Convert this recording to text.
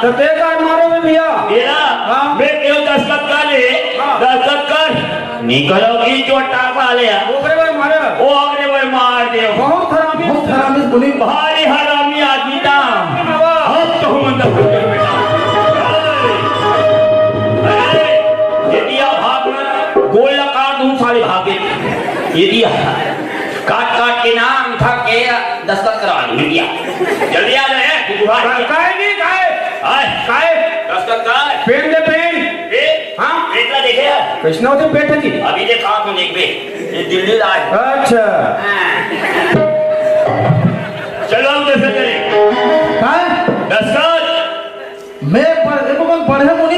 तो ते काय मारो में भैया मेरा मैं क्यों दस्तखत कर ले दस्तखत कर निकलोगी जो टाका ले ओकरे भाई मारे वो अगले भाई मार दे बहुत हरामी बोली भारी हरामी आदमी था अब तो हम अंदर बेटा अरे ये दिया भाग गोला काट दूं साले भागे ये दिया काट काट के नाम था के दस्तखत करवा लूं दिया जल्दी आ जाए काय नहीं काय दस्तखत कर पेन दे पेन हाँ बेटा देखे यार कृष्णा होते पेट जी अभी देखा तो देख बे ये दिल्ली लाए अच्छा चलो हम कैसे करें काय दस्तखत मैं पढ़े मुनी